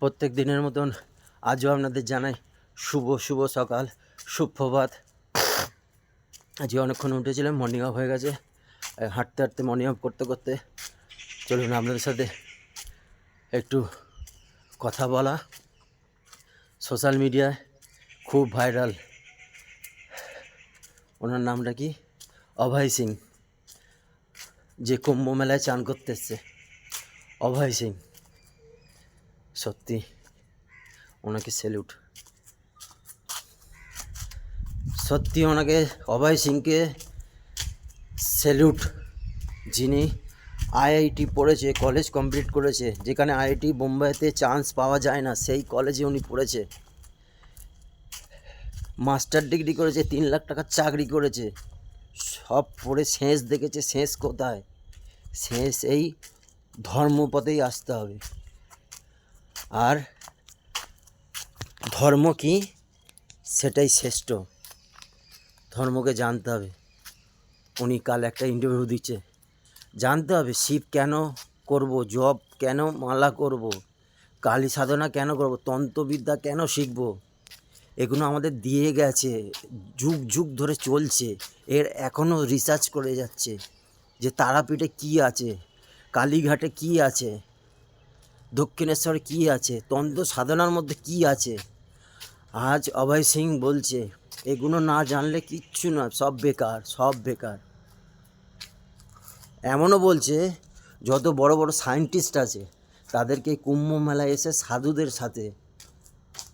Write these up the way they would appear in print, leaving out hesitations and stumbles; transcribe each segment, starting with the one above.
প্রত্যেক দিনের মতন আজও আপনাদের জানাই শুভ সকাল, সুপ্রভাত। আজকে অনেকক্ষণ উঠেছিলাম, মর্নিং ওয়াক হয়ে গেছে। হাঁটতে হাঁটতে মর্নিং ওয়াক করতে করতে চলুন আপনাদের সাথে একটু কথা বলা। সোশ্যাল মিডিয়ায় খুব ভাইরাল, ওনার নামটা কি, অভয় সিং, যে কুম্ভ মেলায় চান করতে এসছে। অভয় সিং, সত্যি ওনাকে স্যালুট, সত্যি ওনাকে, অভয় সিংকে স্যালুট। যিনি আইআইটি পড়েছে, কলেজ কমপ্লিট করেছে, যেখানে আইআইটি বোম্বাইতে চান্স পাওয়া যায় না, সেই কলেজে উনি পড়েছে, মাস্টার ডিগ্রি করেছে, 3 লাখ টাকার চাকরি করেছে, সব পড়ে শেষ দেখেছে। শেষ কোথায়? শেষ এই ধর্মপথেই আসতে হবে। আর ধর্ম কি, সেটাই শ্রেষ্ঠ, ধর্মকে জানতে হবে। উনি কাল একটা ইন্টারভিউ দিচ্ছে, জানতে হবে শিব কেন করব, জপ কেন, মালা করব, কালী সাধনা কেন করব, তন্ত্রবিদ্যা কেন শিখব। এগুলো আমাদের দিয়ে গেছে, যুগ যুগ ধরে চলছে। এর এখনও রিসার্চ করে যাচ্ছে যে তারাপীঠে কি আছে, কালীঘাটে কি আছে, দক্ষিণেশ্বরে কি আছে, তন্ত্র সাধনার মধ্যে কি আছে। আজ অভয় সিং বলছে এগুলো না জানলে কিচ্ছু না, সব বেকার, সব বেকার। এমনও বলছে যত বড় বড় সায়েন্টিস্ট আছে তাদেরকে কুম্ভ মেলায় এসে সাধুদের সাথে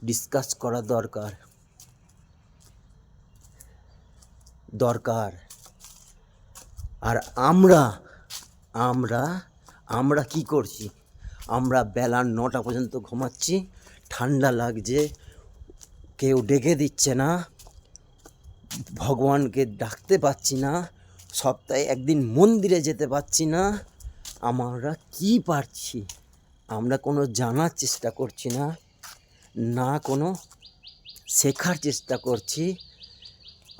ডিসকাস করা দরকার। আর আমরা আমরা আমরা কি করছি? আমরা বেলা 9টা পর্যন্ত ঘুমাচ্ছি, ঠান্ডা লাগছে, কেউ ডেকে দিচ্ছে না, ভগবানকে ডাকতে পাচ্ছি না, সপ্তাহে একদিন মন্দিরে যেতে পারছি না। আমরা কি পারছি? আমরা কোনো জানার চেষ্টা করছি না, না কোনো শেখার চেষ্টা করছি।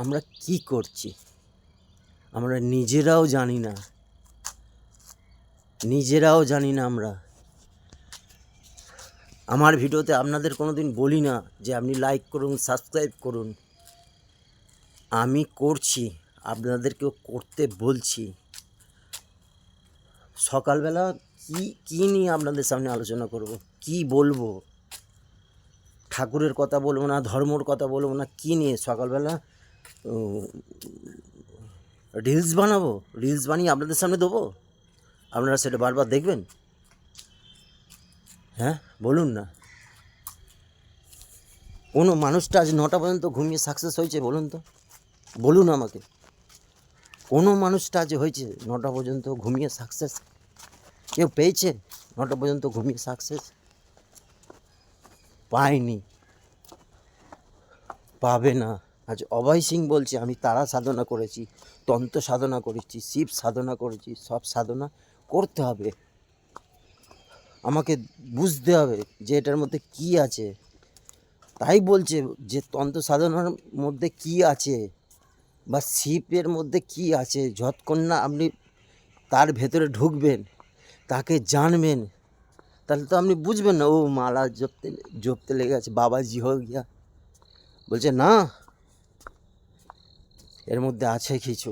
আমরা কি করছি আমরা নিজেরাও জানি না, আমরা। আমার ভিডিওতে আপনাদের কোনো দিন বলি না যে আপনি লাইক করুন, সাবস্ক্রাইব করুন। আমি করছি, আপনাদেরকেও করতে বলছি। সকালবেলা কি নিয়ে আপনাদের সামনে আলোচনা করব, কি বলবো? ঠাকুরের কথা বলবো না, ধর্মর কথা বলবো না, কি নিয়ে সকালবেলা রিলস বানাবো? রিলস বানিয়ে আপনাদের সামনে দেবো, আপনারা সেটা বারবার দেখবেন? হ্যাঁ, বলুন না। কোনো মানুষটা আজ 9টা পর্যন্ত ঘুমিয়ে সাকসেস হয়েছে? বলুন তো, বলুন আমাকে। কোনো মানুষটা আজ হয়েছে 9টা পর্যন্ত ঘুমিয়ে সাকসেস? কেউ পেয়েছে 9টা পর্যন্ত ঘুমিয়ে সাকসেস? পায়নি, পাবে না। আজ অভয় সিং বলছে আমি তারা সাধনা করেছি, তন্ত্র সাধনা করেছি, শিব সাধনা করেছি, সব সাধনা করতে হবে। আমাকে বুঝতে হবে যে এটার মধ্যে কি আছে। তাই বলছে যে তন্ত্র সাধনার মধ্যে কি আছে বা শিবের মধ্যে কি আছে, যতক্ষণ না আপনি তার ভেতরে ঢুকবেন, তাকে জানবেন, তাহলে তো আপনি বুঝবেন না। ও মালা জপতে লেগে আছে, বাবাজি হয়ে গিয়া। বলছে না, এর মধ্যে আছে কিছু,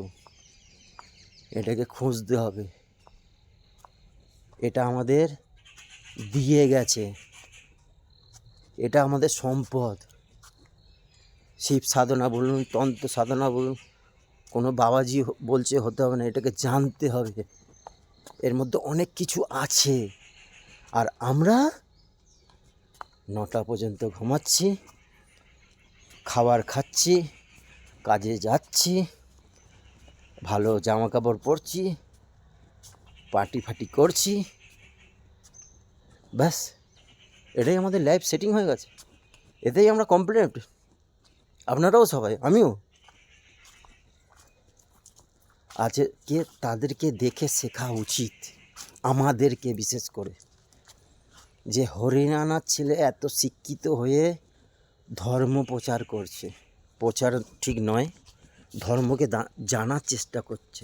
এটাকে খুঁজতে হবে। এটা আমাদের দিয়ে গেছে, এটা আমাদের সম্পদ। শিব সাধনা বলুন, তন্ত্র সাধনা বলুন, কোনো বাবাজি বলছে হতে হবে না, এটাকে জানতে হবে। এর মধ্যে অনেক কিছু আছে। আর আমরা 9টা পর্যন্ত ঘুমাচ্ছি, খাবার খাচ্ছি, কাজে যাচ্ছি, ভালো জামা কাপড় পরছি, পার্টি করছি, ব্যাস। এটাই আমাদের লাইফ সেটিং হয়ে গেছে, এতেই আমরা কমপ্লিট। আপনারাও সবাই, আমিও। আজকে তাদেরকে দেখে শেখা উচিত, আমাদেরকে বিশেষ করে, যে হরিয়ানার ছেলে এত শিক্ষিত হয়ে ধর্ম প্রচার করছে। প্রচার ঠিক নয়, ধর্মকে জানার চেষ্টা করছে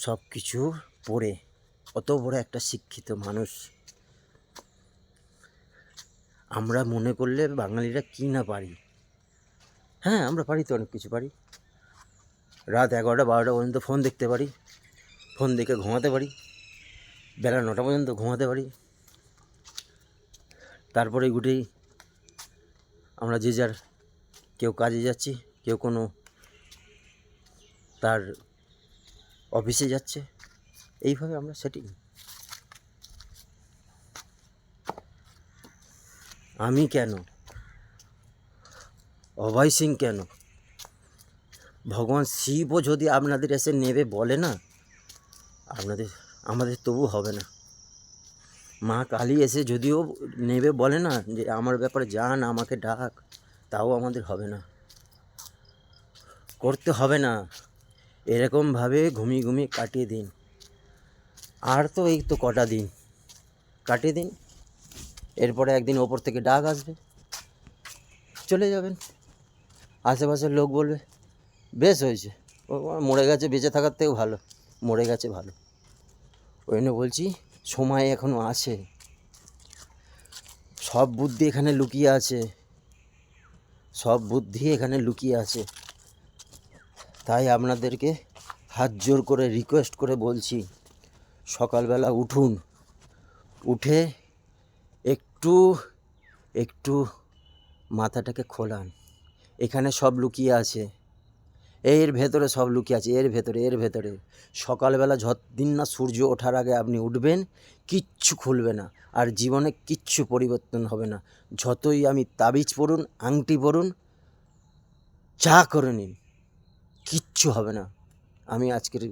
সব কিছু পড়ে। অত বড় একটা শিক্ষিত মানুষ, আমরা মনে করলে বাঙালিরা কী না পারি। হ্যাঁ, আমরা পারি তো, অনেক কিছু পারি। রাত 11টা 12টা পর্যন্ত ফোন দেখতে পারি, ফোন দেখে ঘুমাতে পারি, বেলা 9টা পর্যন্ত ঘুমাতে পারি। তারপরে উঠেই আমরা যে যার, কেউ কাজে যাচ্ছি, কেউ কোনো তার অফিসে যাচ্ছে, এইভাবে আমরা সেটিং। আমি কেন, অভয় সিং কেন, ভগবান শিবও যদি আপনাদের এসে নেবে বলে না, আমাদের তবু হবে না। মা কালী এসে যদিও নেবে বলে না যে আমার ব্যাপারে যান, আমাকে ডাক, তাও আমাদের হবে না, করতে হবে না। এরকমভাবে ঘুমিয়ে ঘুমিয়ে কাটিয়ে দিন। আর তো এই তো কটা দিন কাটিয়ে দিন, এরপরে একদিন ওপর থেকে ডাক আসবে, চলে যাবেন। আশেপাশের লোক বলবে বেশ হয়েছে, ও মরে গেছে, বেঁচে থাকার থেকেও ভালো মরে গেছে ভালো। ওই জন্য বলছি সময় এখনও আছে, সব বুদ্ধি এখানে লুকিয়ে আছে, সব বুদ্ধি এখানে লুকিয়ে আছে। তাই আপনাদেরকে হাত জোর করে রিকোয়েস্ট করে বলছি, সকালবেলা উঠুন, উঠে একটু একটু মাথাটাকে খোলান। এখানে সব লুকিয়ে আছে, এর ভেতরে সব লুকিয়ে আছে, এর ভেতরে। সকালবেলা যতদিন না সূর্য ওঠার আগে আপনি উঠবেন, কিচ্ছু খুলবে না, আর জীবনে কিচ্ছু পরিবর্তন হবে না। যতই আমি তাবিজ পড়ুন, আংটি পড়ুন, যা করে নিন, কিচ্ছু হবে না। আমি আজকের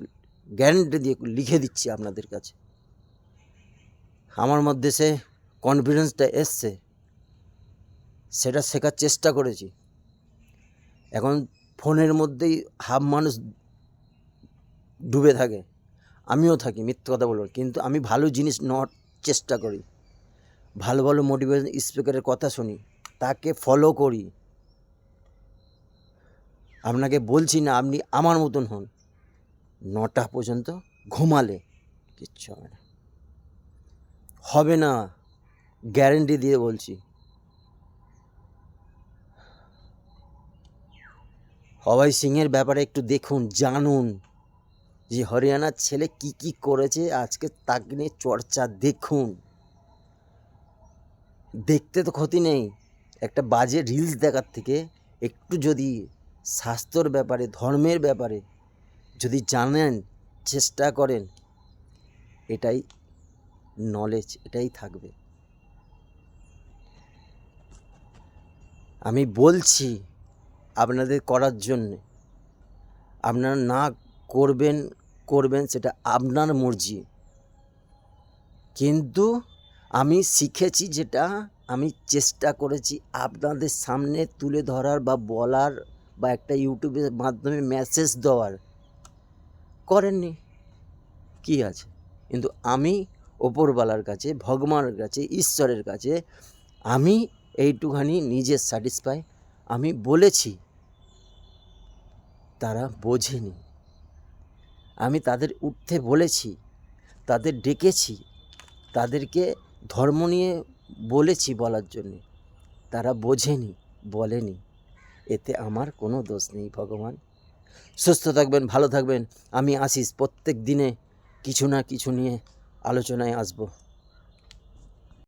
গ্যারান্টি দিয়ে লিখে দিচ্ছি আপনাদের কাছে। আমার মধ্যে সে কনফিডেন্সটা এসছে, সেটা শেখার চেষ্টা করেছি। এখন ফোনের মধ্যেই হাফ মানুষ ডুবে থাকে, আমিও থাকি, মিথ্যে কথা বলবো, কিন্তু আমি ভালো জিনিস নেওয়ার চেষ্টা করি, ভালো ভালো মোটিভেশন স্পিকারের কথা শুনি, তাকে ফলো করি। আপনাকে বলছি না আপনি আমার মতন হন, 9টা পর্যন্ত ঘুমালে কিচ্ছু হবে না, হবে না, গ্যারেন্টি দিয়ে বলছি। অভয় সিংয়ের ব্যাপারে একটু দেখুন, জানুন যে হরিয়ানার ছেলে কি কি করেছে, আজকে তাকে নিয়ে চর্চা দেখুন। দেখতে তো ক্ষতি নেই, একটা বাজে রিলস দেখার থেকে একটু যদি স্বাস্থ্যর ব্যাপারে, ধর্মের ব্যাপারে যদি জানেন, চেষ্টা করেন, এটাই নলেজ, এটাই থাকবে। আমি বলছি আপনাদের করার জন্যে, আপনারা না করবেন সেটা আপনার মর্জি, কিন্তু আমি শিখেছি, যেটা আমি চেষ্টা করেছি আপনাদের সামনে তুলে ধরার বা বলার, বা একটা ইউটিউবের মাধ্যমে মেসেজ দেওয়ার। করেননি, কি আছে, কিন্তু আমি ওপরওয়ালার কাছে, ভগবানের কাছে, ঈশ্বরের কাছে আমি এইটুখানি নিজের স্যাটিসফাই। আমি বলেছি, তারা বোঝেনি। আমি তাদের উঠতে বলেছি, তাদের ডেকেছি, তাদেরকে ধর্ম নিয়ে বলেছি বলার জন্যে, তারা বোঝেনি, বলেনি, এতে আমার কোনো দোষ নেই। ভগবান সুস্থ থাকবেন, ভালো থাকবেন। আমি আশিস প্রত্যেক দিনে কিছু না কিছু নিয়ে আলোচনায় আসবো।